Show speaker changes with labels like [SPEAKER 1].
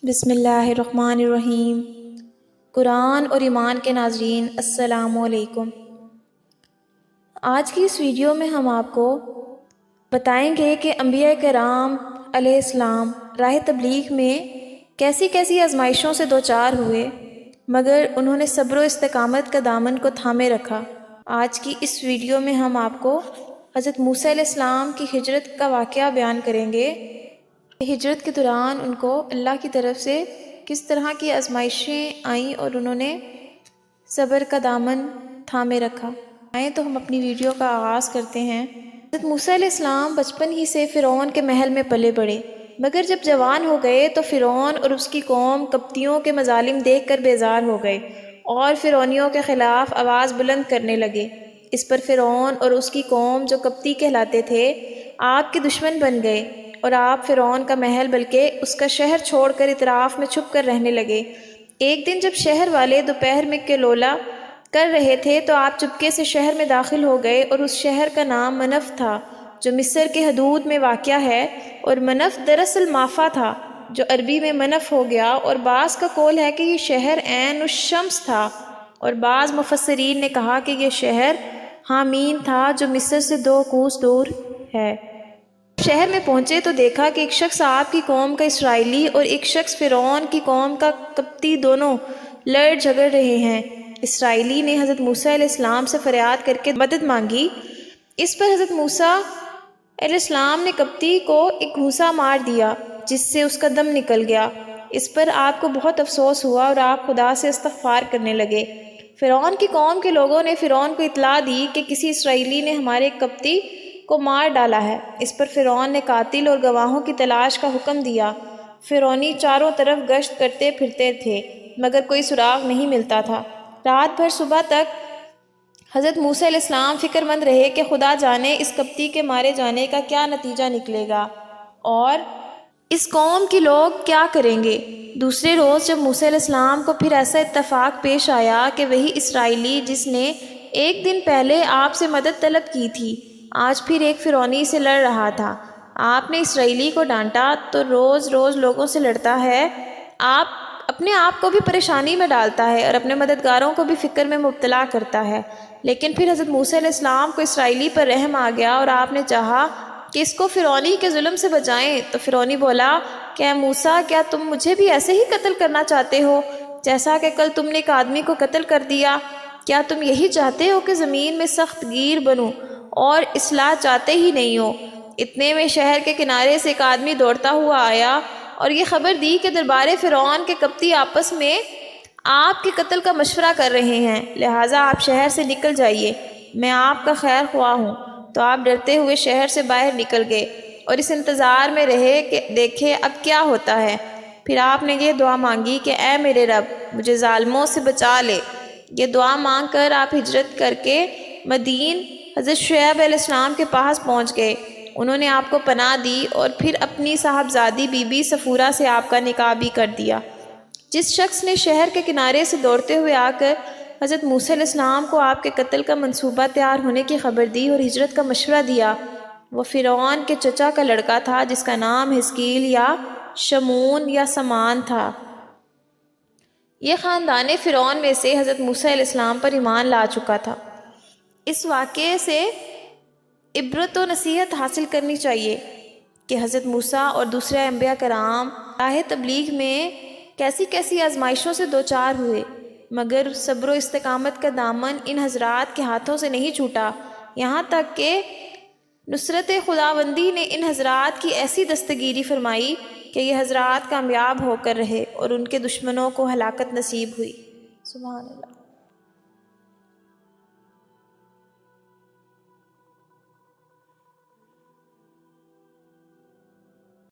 [SPEAKER 1] بسم اللہ الرحمن الرحیم۔ قرآن اور ایمان کے ناظرین السلام علیکم۔ آج کی اس ویڈیو میں ہم آپ کو بتائیں گے کہ انبیاء کرام علیہ السلام راہ تبلیغ میں کیسی کیسی آزمائشوں سے دوچار ہوئے، مگر انہوں نے صبر و استقامت کا دامن کو تھامے رکھا۔ آج کی اس ویڈیو میں ہم آپ کو حضرت موسیٰ علیہ السلام کی ہجرت کا واقعہ بیان کریں گے۔ ہجرت کے دوران ان کو اللہ کی طرف سے کس طرح کی آزمائشیں آئیں اور انہوں نے صبر کا دامن تھامے رکھا۔ آئیں تو ہم اپنی ویڈیو کا آغاز کرتے ہیں۔ حضرت موسیٰ علیہ السلام بچپن ہی سے فرعون کے محل میں پلے بڑھے، مگر جب جوان ہو گئے تو فرعون اور اس کی قوم قبطیوں کے مظالم دیکھ کر بیزار ہو گئے اور فرعونیوں کے خلاف آواز بلند کرنے لگے۔ اس پر فرعون اور اس کی قوم جو قبطی کہلاتے تھے آپ کے دشمن بن گئے اور آپ فرعون کا محل بلکہ اس کا شہر چھوڑ کر اطراف میں چھپ کر رہنے لگے۔ ایک دن جب شہر والے دوپہر میں کلولا کر رہے تھے تو آپ چپکے سے شہر میں داخل ہو گئے، اور اس شہر کا نام منف تھا جو مصر کے حدود میں واقع ہے، اور منف دراصل مافا تھا جو عربی میں منف ہو گیا، اور بعض کا قول ہے کہ یہ شہر عین الشمس تھا، اور بعض مفسرین نے کہا کہ یہ شہر حامین تھا جو مصر سے 2 کوس دور ہے۔ شہر میں پہنچے تو دیکھا کہ ایک شخص آپ کی قوم کا اسرائیلی اور ایک شخص فرعون کی قوم کا قبطی دونوں لڑ جھگڑ رہے ہیں۔ اسرائیلی نے حضرت موسیٰ علیہ السلام سے فریاد کر کے مدد مانگی۔ اس پر حضرت موسیٰ علیہ السلام نے قبطی کو ایک گھوسا مار دیا جس سے اس کا دم نکل گیا۔ اس پر آپ کو بہت افسوس ہوا اور آپ خدا سے استغفار کرنے لگے۔ فرعون کی قوم کے لوگوں نے فرعون کو اطلاع دی کہ کسی اسرائیلی نے ہمارے قبطی کو مار ڈالا ہے۔ اس پر فرعون نے قاتل اور گواہوں کی تلاش کا حکم دیا۔ فرعونی چاروں طرف گشت کرتے پھرتے تھے مگر کوئی سراغ نہیں ملتا تھا۔ رات بھر صبح تک حضرت موسیٰ علیہ السلام فکر مند رہے کہ خدا جانے اس قبطی کے مارے جانے کا کیا نتیجہ نکلے گا اور اس قوم کے لوگ کیا کریں گے۔ دوسرے روز جب موسیٰ علیہ السلام کو پھر ایسا اتفاق پیش آیا کہ وہی اسرائیلی جس نے ایک دن پہلے آپ سے مدد طلب کی تھی آج پھر ایک فرعونی سے لڑ رہا تھا۔ آپ نے اسرائیلی کو ڈانٹا تو روز روز لوگوں سے لڑتا ہے، آپ اپنے آپ کو بھی پریشانی میں ڈالتا ہے اور اپنے مددگاروں کو بھی فکر میں مبتلا کرتا ہے۔ لیکن پھر حضرت موسیٰ علیہ السلام کو اسرائیلی پر رحم آ گیا اور آپ نے چاہا کہ اس کو فرعونی کے ظلم سے بچائیں۔ تو فرعونی بولا کہ اے موسیٰ، کیا تم مجھے بھی ایسے ہی قتل کرنا چاہتے ہو جیسا کہ کل تم نے ایک آدمی کو قتل کر دیا؟ کیا تم یہی چاہتے ہو کہ زمین میں سخت گیر بنوں اور اصلاح چاہتے ہی نہیں ہو؟ اتنے میں شہر کے کنارے سے ایک آدمی دوڑتا ہوا آیا اور یہ خبر دی کہ دربار فرعون کے قبطی آپس میں آپ کے قتل کا مشورہ کر رہے ہیں، لہٰذا آپ شہر سے نکل جائیے، میں آپ کا خیر خواہ ہوں۔ تو آپ ڈرتے ہوئے شہر سے باہر نکل گئے اور اس انتظار میں رہے کہ دیکھے اب کیا ہوتا ہے۔ پھر آپ نے یہ دعا مانگی کہ اے میرے رب، مجھے ظالموں سے بچا لے۔ یہ دعا مانگ کر آپ ہجرت کر کے مدین حضرت شعیب علیہ السلام کے پاس پہنچ گئے۔ انہوں نے آپ کو پناہ دی اور پھر اپنی صاحبزادی بی بی صفورہ سے آپ کا نکاح بھی کر دیا۔ جس شخص نے شہر کے کنارے سے دوڑتے ہوئے آ کر حضرت موسیٰ علیہ السلام کو آپ کے قتل کا منصوبہ تیار ہونے کی خبر دی اور ہجرت کا مشورہ دیا، وہ فرعون کے چچا کا لڑکا تھا جس کا نام حزقیل یا شمون یا سمان تھا۔ یہ خاندان فرعون میں سے حضرت موسیٰ علیہ السلام پر ایمان لا چکا تھا۔ اس واقعے سے عبرت و نصیحت حاصل کرنی چاہیے کہ حضرت موسیٰ اور دوسرے انبیاء کرام راہ تبلیغ میں کیسی کیسی آزمائشوں سے دوچار ہوئے، مگر صبر و استقامت کا دامن ان حضرات کے ہاتھوں سے نہیں چھوٹا، یہاں تک کہ نصرت خداوندی نے ان حضرات کی ایسی دستگیری فرمائی کہ یہ حضرات کامیاب ہو کر رہے اور ان کے دشمنوں کو ہلاکت نصیب ہوئی۔ سبحان اللہ۔